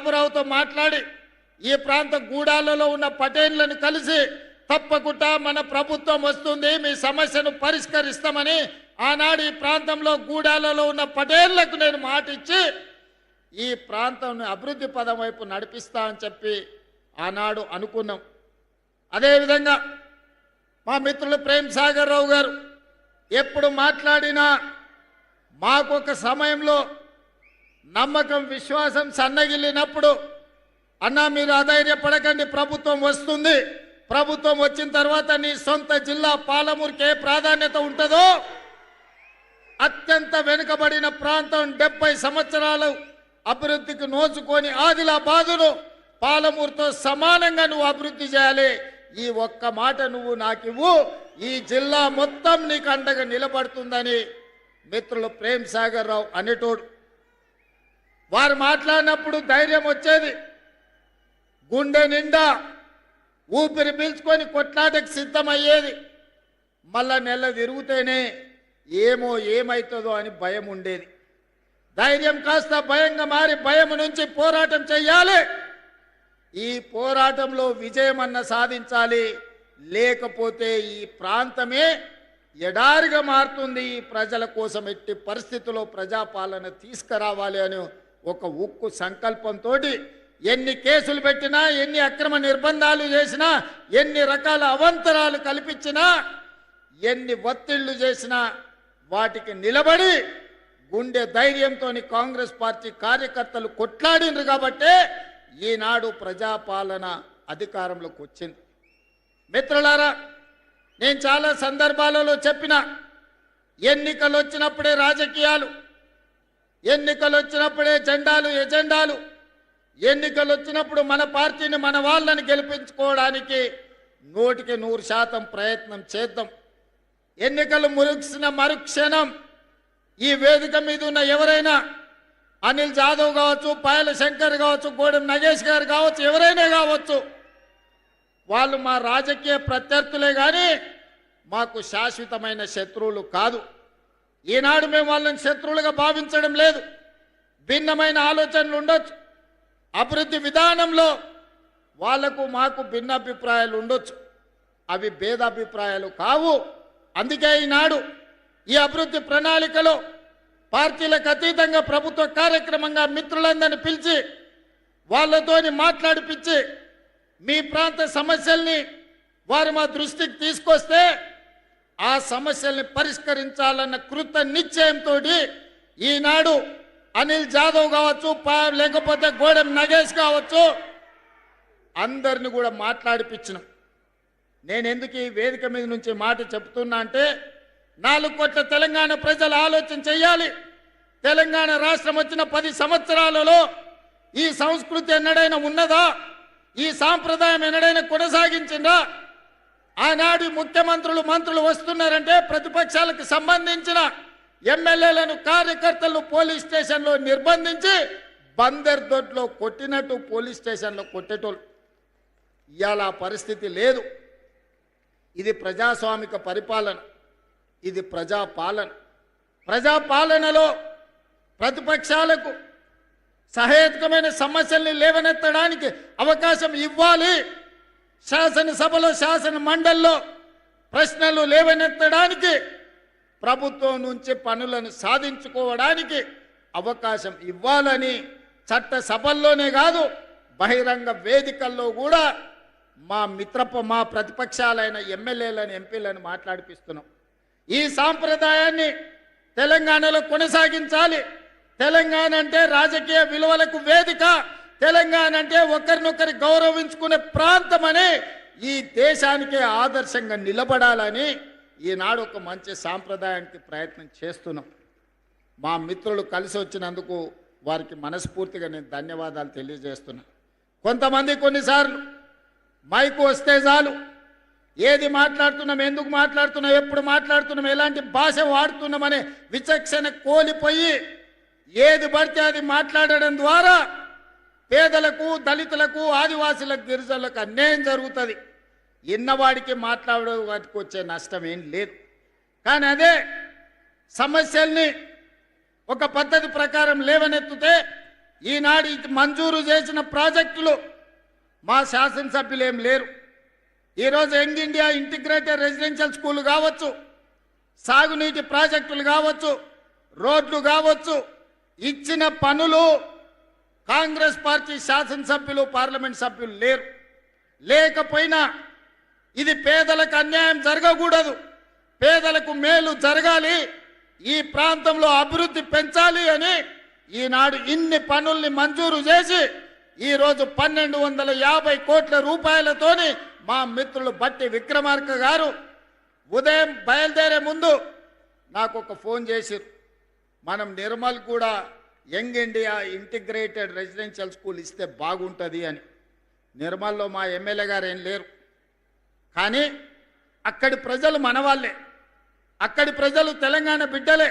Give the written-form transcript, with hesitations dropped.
బాబురావుతో మాట్లాడి ఈ ప్రాంత గూడాలలో ఉన్న పటేళ్లను కలిసి తప్పకుండా మన ప్రభుత్వం వస్తుంది, మీ సమస్యను పరిష్కరిస్తామని ఆనాడు ఈ ప్రాంతంలో గూడాలలో ఉన్న పటేళ్లకు నేను మాట ఇచ్చి ఈ ప్రాంతం అభివృద్ధి పదం వైపు నడిపిస్తా అని చెప్పి ఆనాడు అనుకున్నాం. అదేవిధంగా మా మిత్రులు ప్రేమ్ సాగర్ రావు గారు ఎప్పుడు మాట్లాడినా మాకొక సమయంలో నమ్మకం విశ్వాసం సన్నగిల్లినప్పుడు అన్నా మీరు అధైర్యపడకండి, ప్రభుత్వం వస్తుంది, ప్రభుత్వం వచ్చిన తర్వాత నీ సొంత జిల్లా పాలమూరుకి ఏ ప్రాధాన్యత ఉంటుందో అత్యంత వెనుకబడిన ప్రాంతం 70 సంవత్సరాలు అభివృద్ధికి నోచుకొని ఆదిలాబాదును పాలమూరుతో సమానంగా నువ్వు అభివృద్ధి చేయాలి, ఈ ఒక్క మాట నువ్వు నాకివ్వు, ఈ జిల్లా మొత్తం నీకు అండగా నిలబడుతుందని మిత్రులు ప్రేమ్ సాగర్ రావు అనేటోడు. వారు మాట్లాడినప్పుడు ధైర్యం వచ్చేది, గుండె నిండా ఊపిరి పీల్చుకొని కొట్లాటకు సిద్ధమయ్యేది. మళ్ళా నెల తిరుగుతేనే ఏమవుతుందో అని భయం ఉండేది. ధైర్యం కాస్త భయంగా మారి భయం నుంచి పోరాటం చెయ్యాలి, ఈ పోరాటంలో విజయమన్న సాధించాలి, లేకపోతే ఈ ప్రాంతమే ఎడారిగా మారుతుంది. ఈ ప్రజల కోసం ఎట్టి పరిస్థితుల్లో ప్రజాపాలన తీసుకురావాలి అని ఒక ఉక్కు సంకల్పంతో ఎన్ని కేసులు పెట్టినా, ఎన్ని అక్రమ నిర్బంధాలు చేసినా, ఎన్ని రకాల అవంతరాలు కల్పించినా, ఎన్ని ఒత్తిళ్లు చేసినా వాటికి నిలబడి గుండె ధైర్యంతో కాంగ్రెస్ పార్టీ కార్యకర్తలు కొట్లాడినరు కాబట్టే ఈనాడు ప్రజాపాలన అధికారంలోకి వచ్చింది. మిత్రులారా, నేను చాలా సందర్భాలలో చెప్పిన ఎన్నికలు వచ్చినప్పుడే రాజకీయాలు, ఎన్నికలు వచ్చినప్పుడే జెండాలు ఎజెండాలు, ఎన్నికలు వచ్చినప్పుడు మన పార్టీని మన వాళ్ళని గెలిపించుకోవడానికి 100% ప్రయత్నం చేద్దాం. ఎన్నికలు ముగిసిన మరుక్షణం ఈ వేదిక మీద ఉన్న ఎవరైనా అనిల్ జాదవ్ కావచ్చు, పాయల శంకర్ కావచ్చు, గోడెం నగేష్ గారు కావచ్చు, ఎవరైనా కావచ్చు, వాళ్ళు మా రాజకీయ ప్రత్యర్థులే కానీ మాకు శాశ్వతమైన శత్రువులు కాదు. ఈనాడు మేము వాళ్ళని శత్రువులుగా భావించడం లేదు. భిన్నమైన ఆలోచనలు ఉండొచ్చు, అభివృద్ధి విధానంలో వాళ్లకు మాకు భిన్నాభిప్రాయాలు ఉండొచ్చు, అవి భేదాభిప్రాయాలు కావు. అందుకే ఈనాడు ఈ అభివృద్ధి ప్రణాళికలో పార్టీలకు అతీతంగా ప్రభుత్వ కార్యక్రమంగా మిత్రులందరినీ పిలిచి వాళ్ళతోని మాట్లాడిపించి మీ ప్రాంత సమస్యల్ని వారు మా దృష్టికి తీసుకొస్తే ఆ సమస్యల్ని పరిష్కరించాలన్న కృత నిశ్చయంతో ఈనాడు అనిల్ జాదవ్ కావచ్చు, లేకపోతే గోడెం నగేష్ కావచ్చు, అందరిని కూడా మాట్లాడిపించినాం. నేను ఎందుకు ఈ వేదిక మీద నుంచి మాట చెప్తున్నా అంటే 4 కోట్ల తెలంగాణ ప్రజలు ఆలోచన చెయ్యాలి. తెలంగాణ రాష్ట్రం వచ్చిన 10 సంవత్సరాలలో ఈ సంస్కృతి ఎన్నడైనా ఉన్నదా? ఈ సాంప్రదాయం ఎన్నడైనా కొనసాగించిందా? ఆనాడు ముఖ్యమంత్రులు మంత్రులు వస్తున్నారంటే ప్రతిపక్షాలకు సంబంధించిన ఎమ్మెల్యేలను కార్యకర్తలను పోలీస్ స్టేషన్లో నిర్బంధించి బందర్ దొడ్లో కొట్టినట్టు పోలీస్ స్టేషన్లో కొట్టేటోళ్ళు. ఇవాళ పరిస్థితి లేదు. ఇది ప్రజాస్వామిక పరిపాలన, ఇది ప్రజాపాలన. ప్రజాపాలనలో ప్రతిపక్షాలకు సహేతుకమైన సమస్యల్ని లేవనెత్తడానికి అవకాశం ఇవ్వాలి. శాసనసభలో శాసన మండలిలో ప్రశ్నలు లేవనెత్తడానికి, ప్రభుత్వం నుంచి పనులను సాధించుకోవడానికి అవకాశం ఇవ్వాలని చట్ట సభల్లోనే కాదు బహిరంగ వేదికల్లో కూడా మా ప్రతిపక్షాలైన ఎమ్మెల్యేలను ఎంపీలను మాట్లాడిపిస్తున్నాం. ఈ సాంప్రదాయాన్ని తెలంగాణలో కొనసాగించాలి. తెలంగాణ అంటే రాజకీయ విలువలకు వేదిక, తెలంగాణ అంటే ఒకరినొకరి గౌరవించుకునే ప్రాంతమని ఈ దేశానికే ఆదర్శంగా నిలబడాలని ఈనాడు ఒక మంచి సాంప్రదాయానికి ప్రయత్నం చేస్తున్నాం. మా మిత్రులు కలిసి వచ్చినందుకు వారికి మనస్ఫూర్తిగా నేను ధన్యవాదాలు తెలియజేస్తున్నాను. కొంతమంది కొన్నిసార్లు మైకు వస్తే చాలు ఏది మాట్లాడుతున్నాం, ఎందుకు మాట్లాడుతున్నాం, ఎప్పుడు మాట్లాడుతున్నాం, ఎలాంటి భాష వాడుతున్నామనే విచక్షణ కోల్పోయి ఏది పడితే అది మాట్లాడడం ద్వారా పేదలకు, దళితులకు, ఆదివాసులకు, గిరిజనులకు అన్యాయం జరుగుతుంది. ఇన్నవాడికి మాట్లాడే వాటికి వచ్చే నష్టం ఏం లేదు. కానీ అదే సమస్యల్ని ఒక పద్ధతి ప్రకారం లేవనెత్తితే ఈనాడు మంజూరు చేసిన ప్రాజెక్టులు మా శాసనసభ్యులు ఏం లేరు. ఈరోజు young India integrated residential school కావచ్చు, సాగునీటి ప్రాజెక్టులు కావచ్చు, రోడ్లు కావచ్చు, ఇచ్చిన పనులు కాంగ్రెస్ పార్టీ శాసనసభ్యులు పార్లమెంట్ సభ్యులు లేరు. లేకపోయినా ఇది పేదలకు అన్యాయం జరగకూడదు, పేదలకు మేలు జరగాలి, ఈ ప్రాంతంలో అభివృద్ధి పెంచాలి అని ఈనాడు ఇన్ని పనుల్ని మంజూరు చేసి ఈరోజు 1250 కోట్ల రూపాయలతోని మా మిత్రులు బట్టి విక్రమార్క గారు ఉదయం బయలుదేరే ముందు నాకు ఒక ఫోన్ చేసిరు. మనం నిర్మల్ కూడా young India integrated residential school ఇస్తే బాగుంటుంది అని. నిర్మల్లో మా ఎమ్మెల్యే గారు ఏం లేరు, కానీ అక్కడి ప్రజలు మనవాళ్ళే, అక్కడి ప్రజలు తెలంగాణ బిడ్డలే.